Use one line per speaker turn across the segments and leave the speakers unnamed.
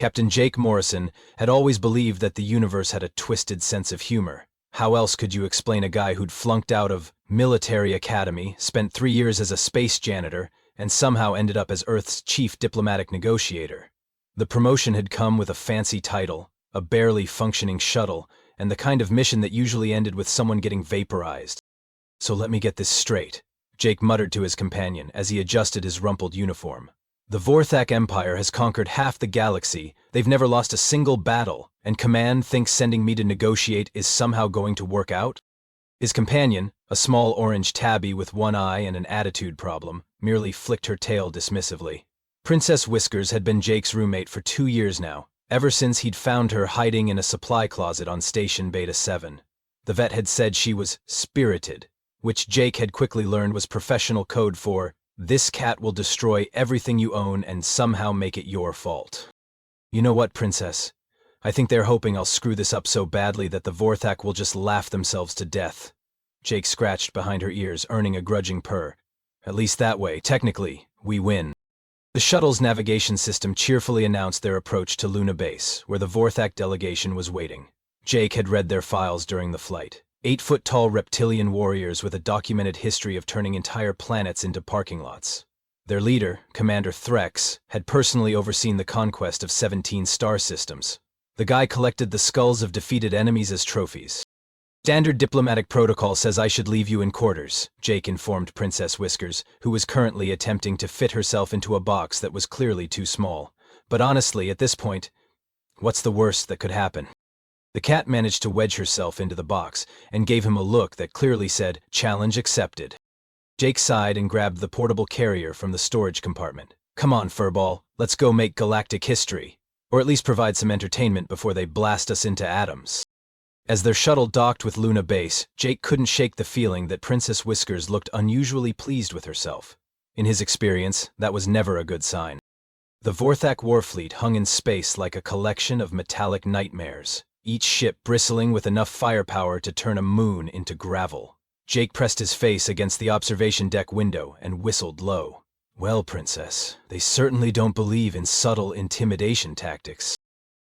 Captain Jake Morrison had always believed that the universe had a twisted sense of humor. How else could you explain a guy who'd flunked out of military academy, spent 3 years as a space janitor, and somehow ended up as Earth's chief diplomatic negotiator? The promotion had come with a fancy title, a barely functioning shuttle, and the kind of mission that usually ended with someone getting vaporized. So let me get this straight, Jake muttered to his companion as he adjusted his rumpled uniform. The Vorthak Empire has conquered half the galaxy, they've never lost a single battle, and Command thinks sending me to negotiate is somehow going to work out? His companion, a small orange tabby with one eye and an attitude problem, merely flicked her tail dismissively. Princess Whiskers had been Jake's roommate for 2 years now, ever since he'd found her hiding in a supply closet on Station Beta 7. The vet had said she was spirited, which Jake had quickly learned was professional code for "this cat will destroy everything you own and somehow make it your fault." You know what, Princess? I think they're hoping I'll screw this up so badly that the Vorthak will just laugh themselves to death. Jake scratched behind her ears, earning a grudging purr. At least that way, technically, we win. The shuttle's navigation system cheerfully announced their approach to Luna Base, where the Vorthak delegation was waiting. Jake had read their files during the flight. 8-foot-tall reptilian warriors with a documented history of turning entire planets into parking lots. Their leader, Commander Threx, had personally overseen the conquest of 17 star systems. The guy collected the skulls of defeated enemies as trophies. "Standard diplomatic protocol says I should leave you in quarters," Jake informed Princess Whiskers, who was currently attempting to fit herself into a box that was clearly too small. But honestly, at this point, what's the worst that could happen? The cat managed to wedge herself into the box and gave him a look that clearly said, "Challenge accepted." Jake sighed and grabbed the portable carrier from the storage compartment. "Come on, Furball, let's go make galactic history. Or at least provide some entertainment before they blast us into atoms." As their shuttle docked with Luna Base, Jake couldn't shake the feeling that Princess Whiskers looked unusually pleased with herself. In his experience, that was never a good sign. The Vorthak Warfleet hung in space like a collection of metallic nightmares, each ship bristling with enough firepower to turn a moon into gravel. Jake pressed his face against the observation deck window and whistled low. "Well, Princess, they certainly don't believe in subtle intimidation tactics."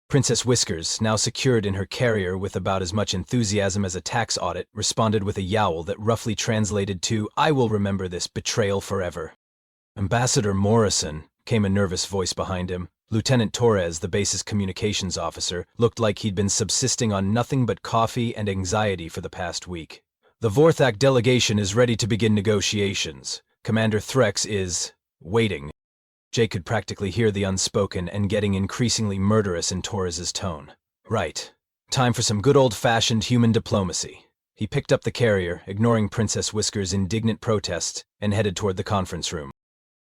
Princess Whiskers, now secured in her carrier with about as much enthusiasm as a tax audit, responded with a yowl that roughly translated to, "I will remember this betrayal forever." "Ambassador Morrison," came a nervous voice behind him. Lieutenant Torres, the base's communications officer, looked like he'd been subsisting on nothing but coffee and anxiety for the past week. "The Vorthak delegation is ready to begin negotiations. Commander Threx is waiting." Jake could practically hear the unspoken and getting increasingly murderous in Torres's tone. "Right. Time for some good old-fashioned human diplomacy." He picked up the carrier, ignoring Princess Whiskers' indignant protests, and headed toward the conference room.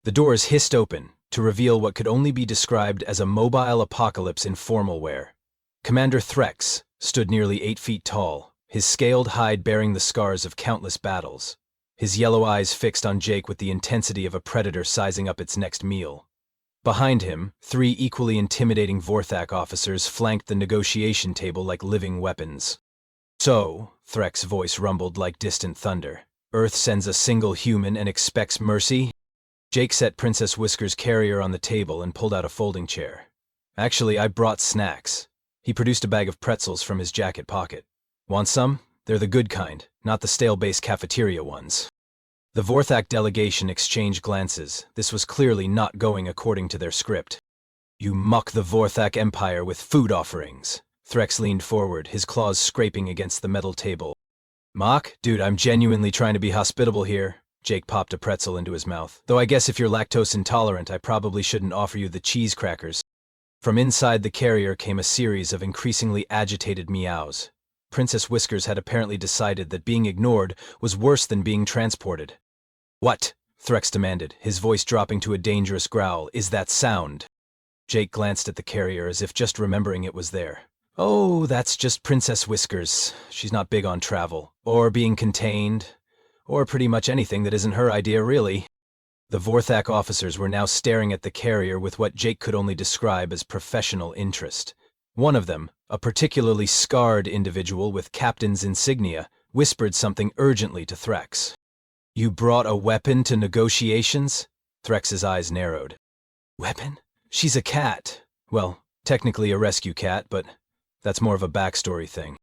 The doors hissed open, to reveal what could only be described as a mobile apocalypse in formal wear. Commander Threx stood nearly 8 feet tall, his scaled hide bearing the scars of countless battles. His yellow eyes fixed on Jake with the intensity of a predator sizing up its next meal. Behind him, 3 equally intimidating Vorthak officers flanked the negotiation table like living weapons. "So," Threx' voice rumbled like distant thunder, "Earth sends a single human and expects mercy?" Jake set Princess Whiskers' carrier on the table and pulled out a folding chair. "Actually, I brought snacks." He produced a bag of pretzels from his jacket pocket. "Want some? They're the good kind, not the stale-based cafeteria ones." The Vorthak delegation exchanged glances. This was clearly not going according to their script. "You mock the Vorthak Empire with food offerings." Threx leaned forward, his claws scraping against the metal table. "Mock? Dude, I'm genuinely trying to be hospitable here." Jake popped a pretzel into his mouth. "Though I guess if you're lactose intolerant, I probably shouldn't offer you the cheese crackers." From inside the carrier came a series of increasingly agitated meows. Princess Whiskers had apparently decided that being ignored was worse than being transported. "What?" Threx demanded, his voice dropping to a dangerous growl. "Is that sound?" Jake glanced at the carrier as if just remembering it was there. "Oh, that's just Princess Whiskers. She's not big on travel, or being contained, or pretty much anything that isn't her idea, really." The Vorthak officers were now staring at the carrier with what Jake could only describe as professional interest. One of them, a particularly scarred individual with captain's insignia, whispered something urgently to Threx. "You brought a weapon to negotiations?" Threx's eyes narrowed. "Weapon? She's a cat. Well, Technically a rescue cat, but that's more of a backstory thing.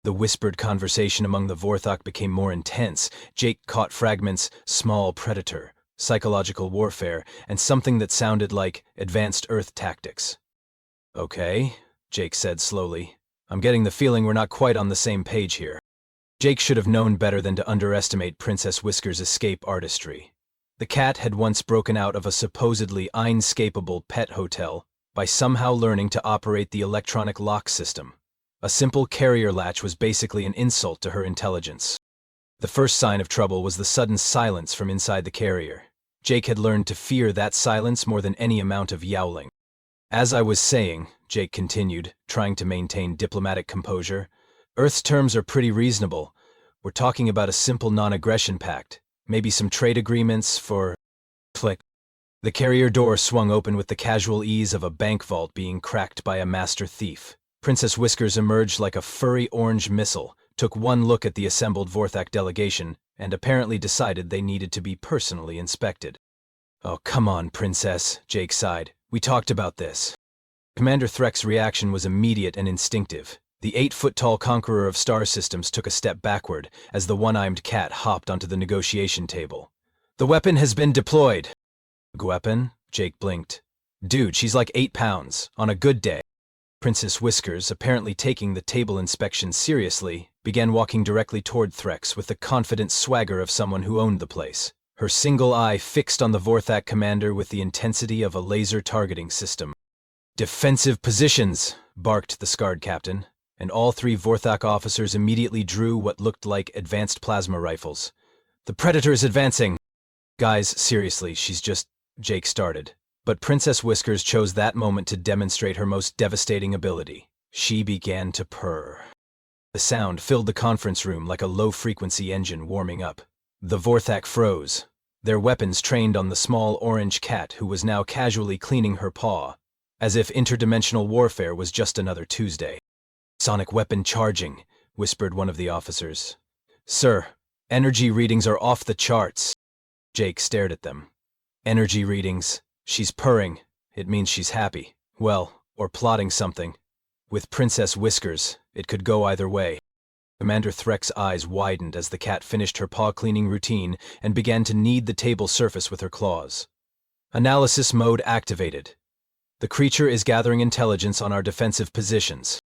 The whispered conversation among the Vorthok became more intense. Jake caught fragments: small predator, psychological warfare, and something that sounded like advanced Earth tactics. Okay, Jake said slowly. I'm getting the feeling we're not quite on the same page here. Jake should have known better than to underestimate Princess Whisker's escape artistry. The cat had once broken out of a supposedly inescapable pet hotel by somehow learning to operate the electronic lock system. A simple carrier latch was basically an insult to her intelligence. The first sign of trouble was the sudden silence from inside the carrier. Jake had learned to fear that silence more than any amount of yowling. As I was saying, Jake continued, trying to maintain diplomatic composure, Earth's terms are pretty reasonable. We're talking about a simple non-aggression pact, maybe some trade agreements for... Click. The carrier door swung open with the casual ease of a bank vault being cracked by a master thief. Princess Whiskers emerged like a furry orange missile, took one look at the assembled Vorthak delegation, and apparently decided they needed to be personally inspected. Oh, come on, Princess, Jake sighed. We talked about this. Commander Threk's reaction was immediate and instinctive. The 8-foot-tall conqueror of star systems took a step backward as the one-eyed cat hopped onto the negotiation table. The weapon has been deployed. Weapon? Jake blinked. Dude, she's like 8 pounds, on a good day. Princess Whiskers, apparently taking the table inspection seriously, began walking directly toward Threx with the confident swagger of someone who owned the place, her single eye fixed on the Vorthak commander with the intensity of a laser targeting system. Defensive positions, barked the scarred captain, and all 3 Vorthak officers immediately drew what looked like advanced plasma rifles. The Predator is advancing! Guys, seriously, she's just... Jake started. But Princess Whiskers chose that moment to demonstrate her most devastating ability. She began to purr. The sound filled the conference room like a low-frequency engine warming up. The Vorthak froze, their weapons trained on the small orange cat who was now casually cleaning her paw, as if interdimensional warfare was just another Tuesday. Sonic weapon charging, whispered one of the officers. Sir, energy readings are off the charts. Jake stared at them. Energy readings. She's purring. It means she's happy. Well, or plotting something. With Princess Whiskers, it could go either way. Commander Threk's eyes widened as the cat finished her paw-cleaning routine and began to knead the table surface with her claws. Analysis mode activated. The creature is gathering intelligence on our defensive positions.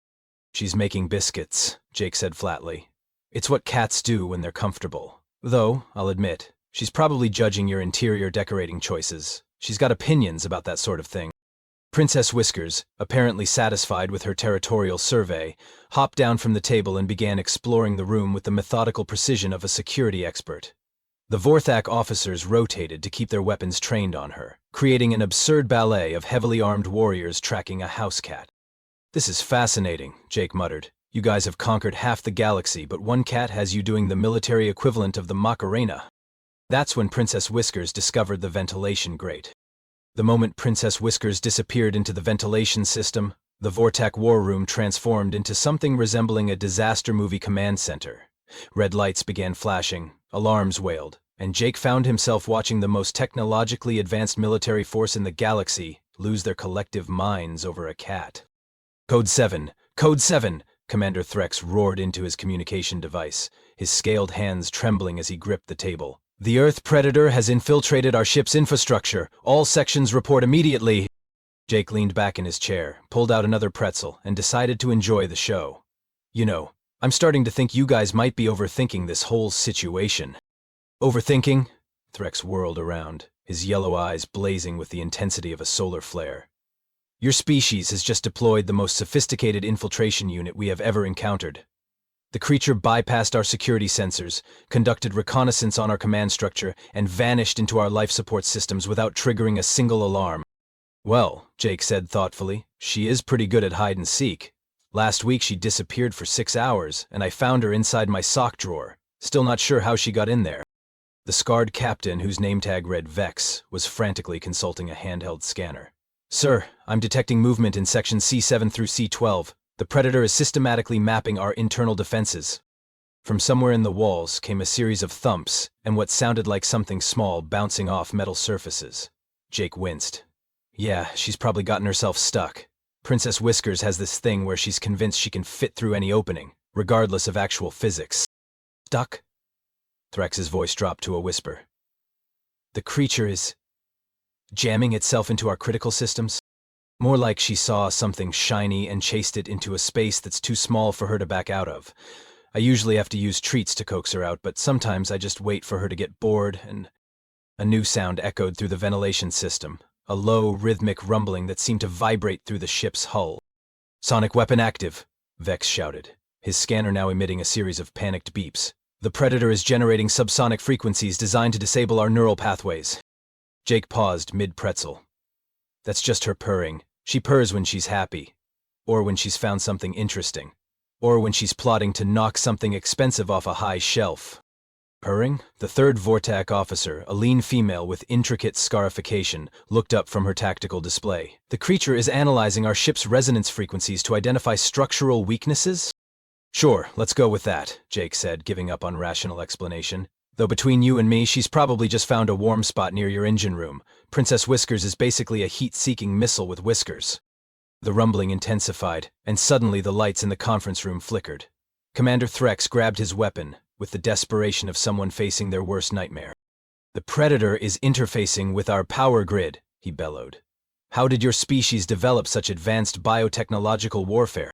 She's making biscuits, Jake said flatly. It's what cats do when they're comfortable. Though, I'll admit, she's probably judging your interior decorating choices. She's got opinions about that sort of thing. Princess Whiskers, apparently satisfied with her territorial survey, hopped down from the table and began exploring the room with the methodical precision of a security expert. The Vorthak officers rotated to keep their weapons trained on her, creating an absurd ballet of heavily armed warriors tracking a house cat. This is fascinating, Jake muttered. You guys have conquered half the galaxy, but one cat has you doing the military equivalent of the Macarena. That's when Princess Whiskers discovered the ventilation grate. The moment Princess Whiskers disappeared into the ventilation system, the Vorthak war room transformed into something resembling a disaster movie command center. Red lights began flashing, alarms wailed, and Jake found himself watching the most technologically advanced military force in the galaxy lose their collective minds over a cat. Code 7! Code 7! Commander Threx roared into his communication device, his scaled hands trembling as he gripped the table. The Earth Predator has infiltrated our ship's infrastructure. All sections report immediately. Jake leaned back in his chair, pulled out another pretzel, and decided to enjoy the show. You know, I'm starting to think you guys might be overthinking this whole situation. Overthinking? Threx whirled around, his yellow eyes blazing with the intensity of a solar flare. Your species has just deployed the most sophisticated infiltration unit we have ever encountered. The creature bypassed our security sensors, conducted reconnaissance on our command structure, and vanished into our life support systems without triggering a single alarm. Well, Jake said thoughtfully, she is pretty good at hide and seek. Last week she disappeared for 6 hours, and I found her inside my sock drawer. Still not sure how she got in there. The scarred captain, whose name tag read Vex, was frantically consulting a handheld scanner. Sir, I'm detecting movement in sections C7 through C12. The Predator is systematically mapping our internal defenses. From somewhere in the walls came a series of thumps and what sounded like something small bouncing off metal surfaces. Jake winced. Yeah, she's probably gotten herself stuck. Princess Whiskers has this thing where she's convinced she can fit through any opening, regardless of actual physics. Stuck? Threx's voice dropped to a whisper. The creature is jamming itself into our critical systems? More like she saw something shiny and chased it into a space that's too small for her to back out of. I usually have to use treats to coax her out, but sometimes I just wait for her to get bored, and a new sound echoed through the ventilation system, a low, rhythmic rumbling that seemed to vibrate through the ship's hull. Sonic weapon active, Vex shouted, his scanner now emitting a series of panicked beeps. The Predator is generating subsonic frequencies designed to disable our neural pathways. Jake paused mid-pretzel. That's just her purring. She purrs when she's happy, or when she's found something interesting, or when she's plotting to knock something expensive off a high shelf. Purring? The third Vortac officer, a lean female with intricate scarification, looked up from her tactical display. The creature is analyzing our ship's resonance frequencies to identify structural weaknesses? Sure, let's go with that, Jake said, giving up on rational explanation. Though between you and me, she's probably just found a warm spot near your engine room. Princess Whiskers is basically a heat-seeking missile with whiskers. The rumbling intensified, and suddenly the lights in the conference room flickered. Commander Threx grabbed his weapon, with the desperation of someone facing their worst nightmare. The Predator is interfacing with our power grid, he bellowed. How did your species develop such advanced biotechnological warfare?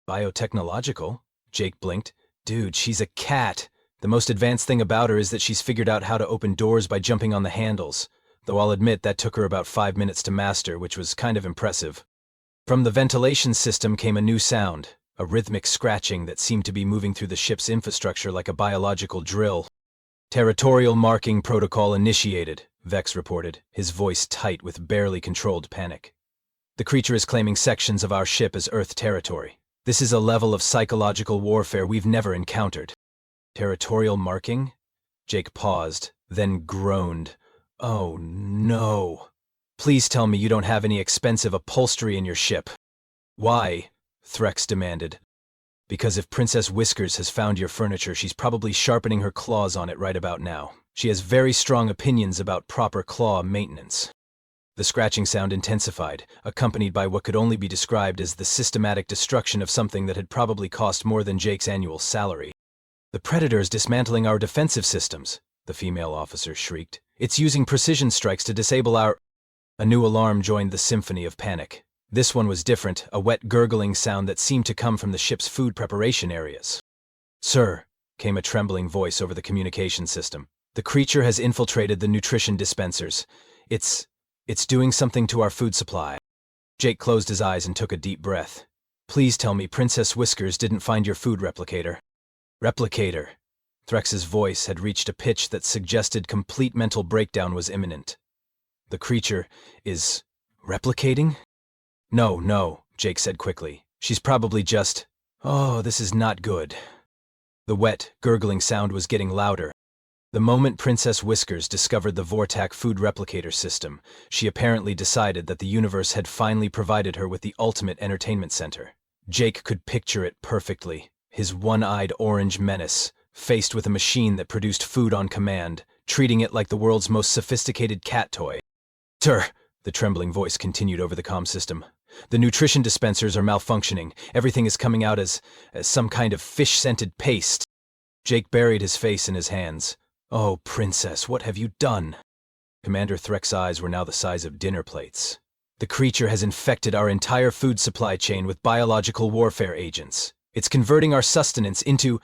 Biotechnological? Jake blinked. Dude, she's a cat. The most advanced thing about her is that she's figured out how to open doors by jumping on the handles, though I'll admit that took her about 5 minutes to master, which was kind of impressive. From the ventilation system came a new sound, a rhythmic scratching that seemed to be moving through the ship's infrastructure like a biological drill. Territorial marking protocol initiated, Vex reported, his voice tight with barely controlled panic. The creature is claiming sections of our ship as Earth territory. This is a level of psychological warfare we've never encountered. Territorial marking? Jake paused, then groaned. Oh no. Please tell me you don't have any expensive upholstery in your ship. Why? Threx demanded. Because if Princess Whiskers has found your furniture, she's probably sharpening her claws on it right about now. She has very strong opinions about proper claw maintenance. The scratching sound intensified, accompanied by what could only be described as the systematic destruction of something that had probably cost more than Jake's annual salary. The Predator is dismantling our defensive systems, the female officer shrieked. It's using precision strikes to disable our... A new alarm joined the symphony of panic. This one was different, a wet gurgling sound that seemed to come from the ship's food preparation areas. Sir, came a trembling voice over the communication system. The creature has infiltrated the nutrition dispensers. It's doing something to our food supply. Jake closed his eyes and took a deep breath. Please tell me Princess Whiskers didn't find your food replicator. Replicator. Threx's voice had reached a pitch that suggested complete mental breakdown was imminent. The creature is replicating? No, Jake said quickly. She's probably just... Oh, this is not good. The wet, gurgling sound was getting louder. The moment Princess Whiskers discovered the Vortac food replicator system, she apparently decided that the universe had finally provided her with the ultimate entertainment center. Jake could picture it perfectly, his one-eyed orange menace, faced with a machine that produced food on command, treating it like the world's most sophisticated cat toy. Sir, the trembling voice continued over the comm system. The nutrition dispensers are malfunctioning. Everything is coming out as some kind of fish-scented paste. Jake buried his face in his hands. Oh, Princess, what have you done? Commander Threck's eyes were now the size of dinner plates. The creature has infected our entire food supply chain with biological warfare agents. It's converting our sustenance into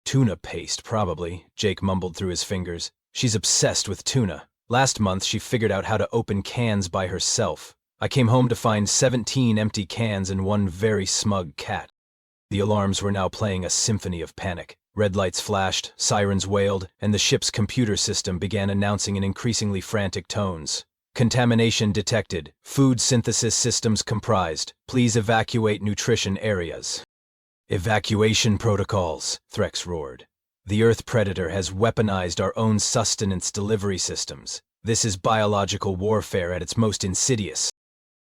tuna paste, probably, Jake mumbled through his fingers. She's obsessed with tuna. Last month, she figured out how to open cans by herself. I came home to find 17 empty cans and one very smug cat. The alarms were now playing a symphony of panic. Red lights flashed, sirens wailed, and the ship's computer system began announcing in increasingly frantic tones. Contamination detected. Food synthesis systems comprised. Please evacuate nutrition areas. Evacuation protocols, Threx roared. The Earth Predator has weaponized our own sustenance delivery systems. This is biological warfare at its most insidious.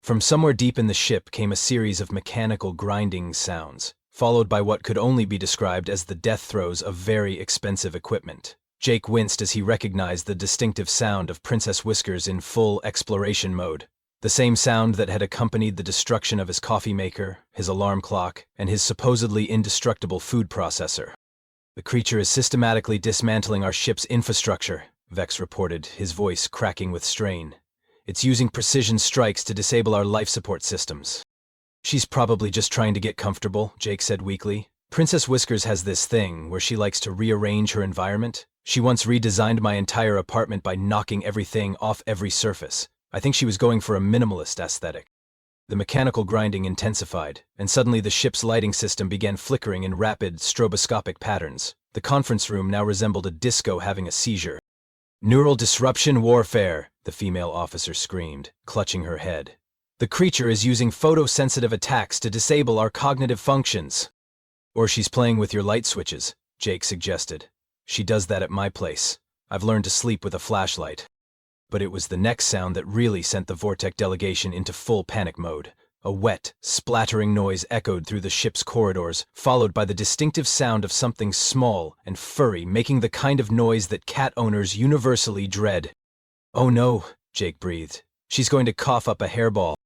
From somewhere deep in the ship came a series of mechanical grinding sounds, followed by what could only be described as the death throes of very expensive equipment. Jake winced as he recognized the distinctive sound of Princess Whiskers in full exploration mode. The same sound that had accompanied the destruction of his coffee maker, his alarm clock, and his supposedly indestructible food processor. "The creature is systematically dismantling our ship's infrastructure," Vex reported, his voice cracking with strain. "It's using precision strikes to disable our life support systems." "She's probably just trying to get comfortable," Jake said weakly. "Princess Whiskers has this thing where she likes to rearrange her environment. She once redesigned my entire apartment by knocking everything off every surface. I think she was going for a minimalist aesthetic." The mechanical grinding intensified, and suddenly the ship's lighting system began flickering in rapid, stroboscopic patterns. The conference room now resembled a disco having a seizure. "Neural disruption warfare," the female officer screamed, clutching her head. "The creature is using photosensitive attacks to disable our cognitive functions." "Or she's playing with your light switches," Jake suggested. "She does that at my place. I've learned to sleep with a flashlight." But it was the next sound that really sent the Vortec delegation into full panic mode. A wet, splattering noise echoed through the ship's corridors, followed by the distinctive sound of something small and furry making the kind of noise that cat owners universally dread. "Oh no," Jake breathed. "She's going to cough up a hairball."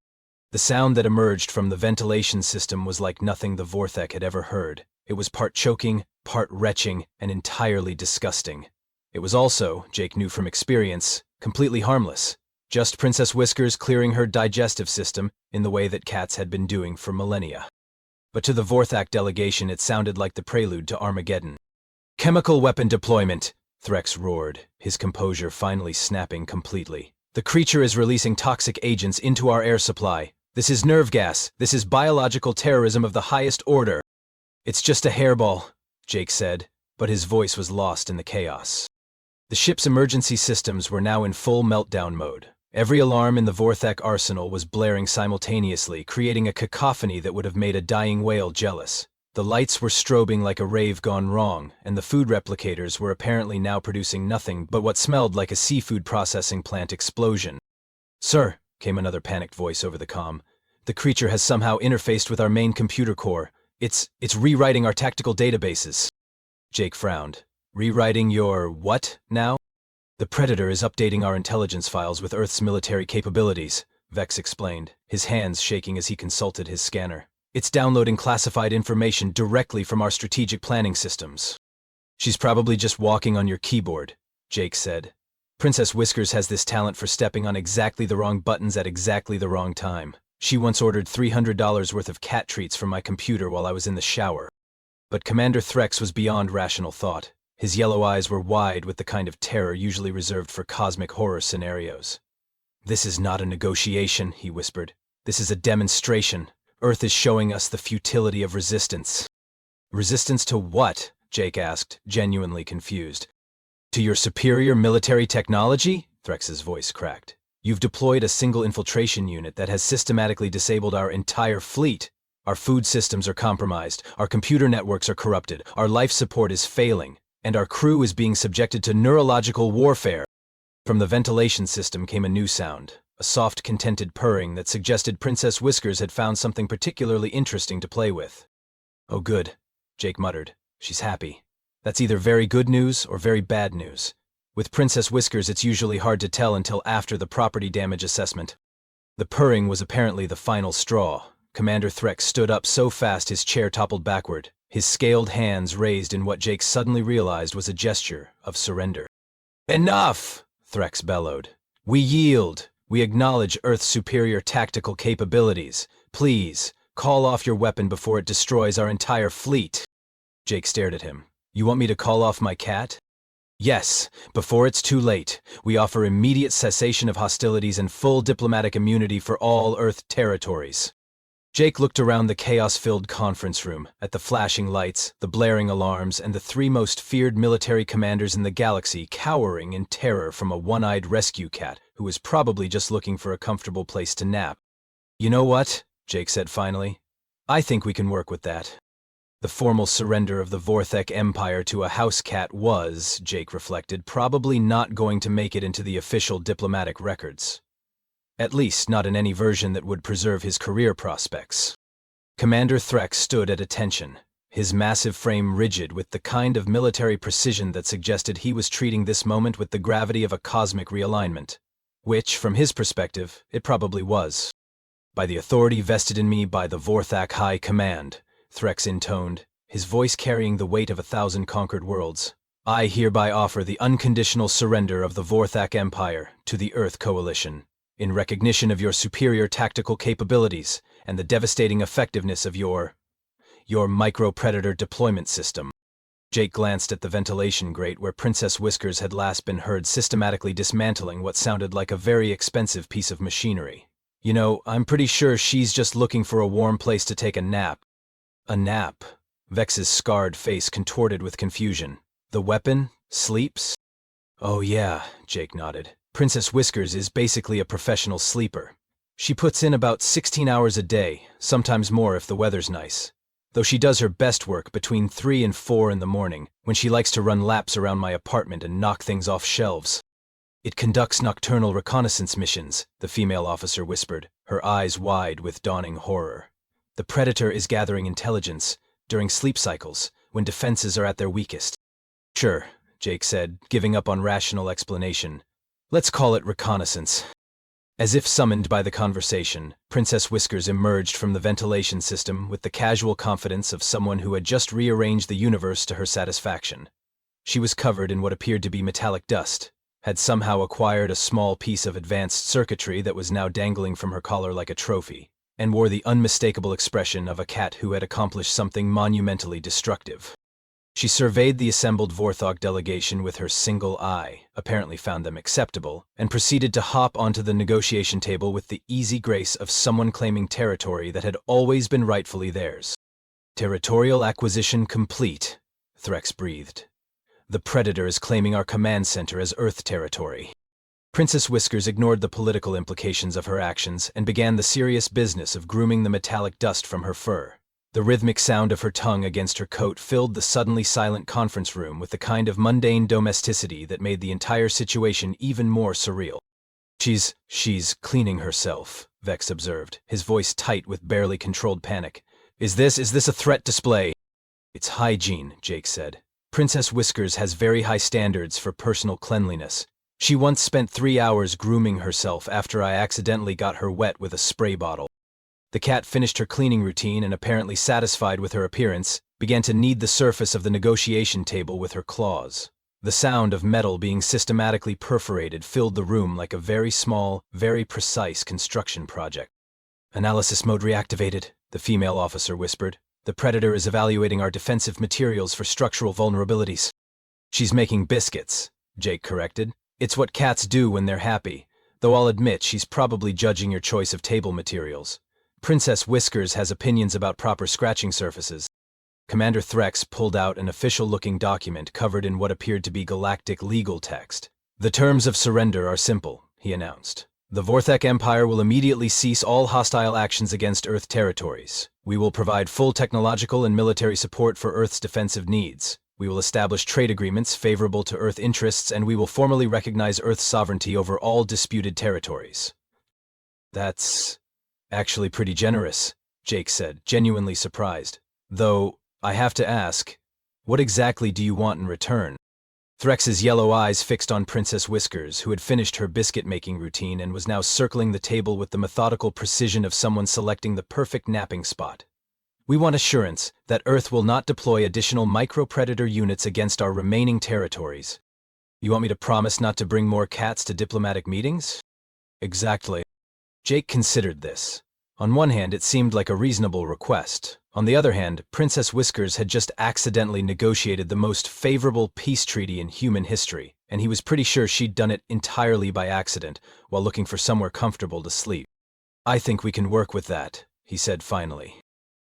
The sound that emerged from the ventilation system was like nothing the Vortec had ever heard. It was part choking, part retching, and entirely disgusting. It was also, Jake knew from experience, completely harmless. Just Princess Whiskers clearing her digestive system in the way that cats had been doing for millennia. But to the Vorthac delegation it sounded like the prelude to Armageddon. "Chemical weapon deployment," Threx roared, his composure finally snapping completely. "The creature is releasing toxic agents into our air supply. This is nerve gas. This is biological terrorism of the highest order." "It's just a hairball," Jake said, but his voice was lost in the chaos. The ship's emergency systems were now in full meltdown mode. Every alarm in the Vortec arsenal was blaring simultaneously, creating a cacophony that would have made a dying whale jealous. The lights were strobing like a rave gone wrong, and the food replicators were apparently now producing nothing but what smelled like a seafood processing plant explosion. "Sir," came another panicked voice over the comm, "the creature has somehow interfaced with our main computer core. It's rewriting our tactical databases." Jake frowned. "Rewriting your what now?" "The Predator is updating our intelligence files with Earth's military capabilities," Vex explained, his hands shaking as he consulted his scanner. "It's downloading classified information directly from our strategic planning systems." "She's probably just walking on your keyboard," Jake said. "Princess Whiskers has this talent for stepping on exactly the wrong buttons at exactly the wrong time. She once ordered $300 worth of cat treats from my computer while I was in the shower." But Commander Threx was beyond rational thought. His yellow eyes were wide with the kind of terror usually reserved for cosmic horror scenarios. "This is not a negotiation," he whispered. "This is a demonstration. Earth is showing us the futility of resistance." "Resistance to what?" Jake asked, genuinely confused. "To your superior military technology?" Threx's voice cracked. "You've deployed a single infiltration unit that has systematically disabled our entire fleet. Our food systems are compromised, our computer networks are corrupted, our life support is failing, and our crew is being subjected to neurological warfare." From the ventilation system came a new sound, a soft, contented purring that suggested Princess Whiskers had found something particularly interesting to play with. "Oh good," Jake muttered. "She's happy. That's either very good news or very bad news. With Princess Whiskers it's usually hard to tell until after the property damage assessment." The purring was apparently the final straw. Commander Threx stood up so fast his chair toppled backward, his scaled hands raised in what Jake suddenly realized was a gesture of surrender. "Enough!" Threx bellowed. "We yield. We acknowledge Earth's superior tactical capabilities. Please, call off your weapon before it destroys our entire fleet." Jake stared at him. "You want me to call off my cat?" "Yes, before it's too late. We offer immediate cessation of hostilities and full diplomatic immunity for all Earth territories." Jake looked around the chaos-filled conference room, at the flashing lights, the blaring alarms, and the three most feared military commanders in the galaxy cowering in terror from a one-eyed rescue cat who was probably just looking for a comfortable place to nap. "You know what?" Jake said finally. "I think we can work with that." The formal surrender of the Vortec Empire to a house cat was, Jake reflected, probably not going to make it into the official diplomatic records. At least not in any version that would preserve his career prospects. Commander Threx stood at attention, his massive frame rigid with the kind of military precision that suggested he was treating this moment with the gravity of a cosmic realignment. Which, from his perspective, it probably was. "By the authority vested in me by the Vorthak High Command," Threx intoned, his voice carrying the weight of 1,000 conquered worlds, "I hereby offer the unconditional surrender of the Vorthak Empire to the Earth Coalition, in recognition of your superior tactical capabilities and the devastating effectiveness of your micro-predator deployment system." Jake glanced at the ventilation grate where Princess Whiskers had last been heard systematically dismantling what sounded like a very expensive piece of machinery. "You know, I'm pretty sure she's just looking for a warm place to take a nap." "A nap?" Vex's scarred face contorted with confusion. "The weapon? Sleeps?" "Oh yeah," Jake nodded. "Princess Whiskers is basically a professional sleeper. She puts in about 16 hours a day, sometimes more if the weather's nice. Though she does her best work between 3 and 4 in the morning, when she likes to run laps around my apartment and knock things off shelves." "It conducts nocturnal reconnaissance missions," the female officer whispered, her eyes wide with dawning horror. "The Predator is gathering intelligence during sleep cycles, when defenses are at their weakest." "Sure," Jake said, giving up on rational explanation. "Let's call it reconnaissance." As if summoned by the conversation, Princess Whiskers emerged from the ventilation system with the casual confidence of someone who had just rearranged the universe to her satisfaction. She was covered in what appeared to be metallic dust, had somehow acquired a small piece of advanced circuitry that was now dangling from her collar like a trophy, and wore the unmistakable expression of a cat who had accomplished something monumentally destructive. She surveyed the assembled Vorthog delegation with her single eye, apparently found them acceptable, and proceeded to hop onto the negotiation table with the easy grace of someone claiming territory that had always been rightfully theirs. "Territorial acquisition complete," Threx breathed. "The Predator is claiming our command center as Earth territory." Princess Whiskers ignored the political implications of her actions and began the serious business of grooming the metallic dust from her fur. The rhythmic sound of her tongue against her coat filled the suddenly silent conference room with the kind of mundane domesticity that made the entire situation even more surreal. She's cleaning herself," Vex observed, his voice tight with barely controlled panic. Is this a threat display?" "It's hygiene," Jake said. "Princess Whiskers has very high standards for personal cleanliness. She once spent 3 hours grooming herself after I accidentally got her wet with a spray bottle." The cat finished her cleaning routine and, apparently satisfied with her appearance, began to knead the surface of the negotiation table with her claws. The sound of metal being systematically perforated filled the room like a very small, very precise construction project. "Analysis mode reactivated," the female officer whispered. "The Predator is evaluating our defensive materials for structural vulnerabilities." "She's making biscuits," Jake corrected. "It's what cats do when they're happy, though I'll admit she's probably judging your choice of table materials. Princess Whiskers has opinions about proper scratching surfaces." Commander Threx pulled out an official-looking document covered in what appeared to be galactic legal text. "The terms of surrender are simple," he announced. "The Vorthak Empire will immediately cease all hostile actions against Earth territories. We will provide full technological and military support for Earth's defensive needs. We will establish trade agreements favorable to Earth interests, and we will formally recognize Earth's sovereignty over all disputed territories." "That's actually pretty generous," Jake said, genuinely surprised. "Though, I have to ask, what exactly do you want in return?" Threx's yellow eyes fixed on Princess Whiskers, who had finished her biscuit-making routine and was now circling the table with the methodical precision of someone selecting the perfect napping spot. "We want assurance that Earth will not deploy additional micro-predator units against our remaining territories." "You want me to promise not to bring more cats to diplomatic meetings?" "Exactly." Jake considered this. On one hand, it seemed like a reasonable request. On the other hand, Princess Whiskers had just accidentally negotiated the most favorable peace treaty in human history, and he was pretty sure she'd done it entirely by accident, while looking for somewhere comfortable to sleep. "I think we can work with that," he said finally.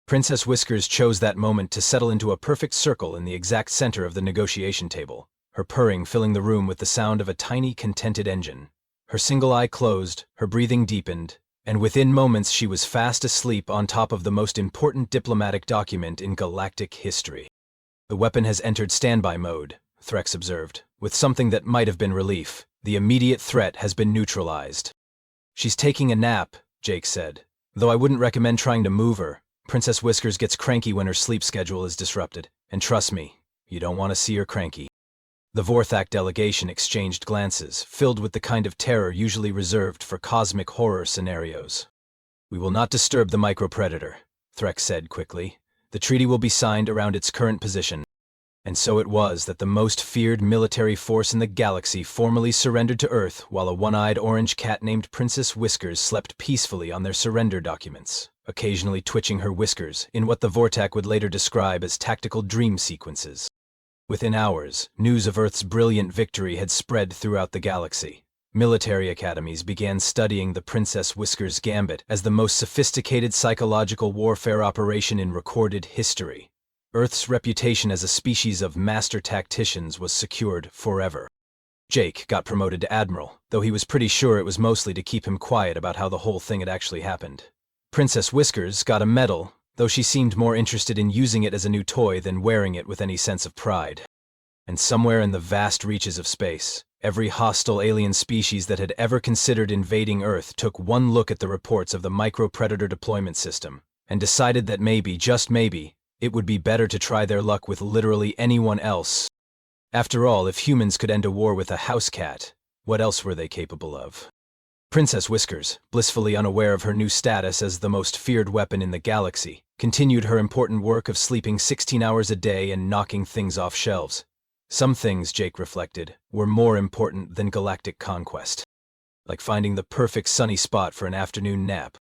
Princess Whiskers chose that moment to settle into a perfect circle in the exact center of the negotiation table, her purring filling the room with the sound of a tiny, contented engine. Her single eye closed, her breathing deepened, and within moments she was fast asleep on top of the most important diplomatic document in galactic history. "The weapon has entered standby mode," Threx observed, with something that might have been relief. "The immediate threat has been neutralized." "She's taking a nap," Jake said, "though I wouldn't recommend trying to move her. Princess Whiskers gets cranky when her sleep schedule is disrupted, and trust me, you don't want to see her cranky." The Vorthak delegation exchanged glances, filled with the kind of terror usually reserved for cosmic horror scenarios. "We will not disturb the micropredator," Threk said quickly. "The treaty will be signed around its current position." And so it was that the most feared military force in the galaxy formally surrendered to Earth, while a one-eyed orange cat named Princess Whiskers slept peacefully on their surrender documents, occasionally twitching her whiskers in what the Vortak would later describe as tactical dream sequences. Within hours, news of Earth's brilliant victory had spread throughout the galaxy. Military academies began studying the Princess Whiskers Gambit as the most sophisticated psychological warfare operation in recorded history. Earth's reputation as a species of master tacticians was secured forever. Jake got promoted to admiral, though he was pretty sure it was mostly to keep him quiet about how the whole thing had actually happened. Princess Whiskers got a medal, though she seemed more interested in using it as a new toy than wearing it with any sense of pride. And somewhere in the vast reaches of space, every hostile alien species that had ever considered invading Earth took one look at the reports of the micropredator deployment system, and decided that maybe, just maybe, it would be better to try their luck with literally anyone else. After all, if humans could end a war with a house cat, what else were they capable of? Princess Whiskers, blissfully unaware of her new status as the most feared weapon in the galaxy, continued her important work of sleeping 16 hours a day and knocking things off shelves. Some things, Jake reflected, were more important than galactic conquest. Like finding the perfect sunny spot for an afternoon nap.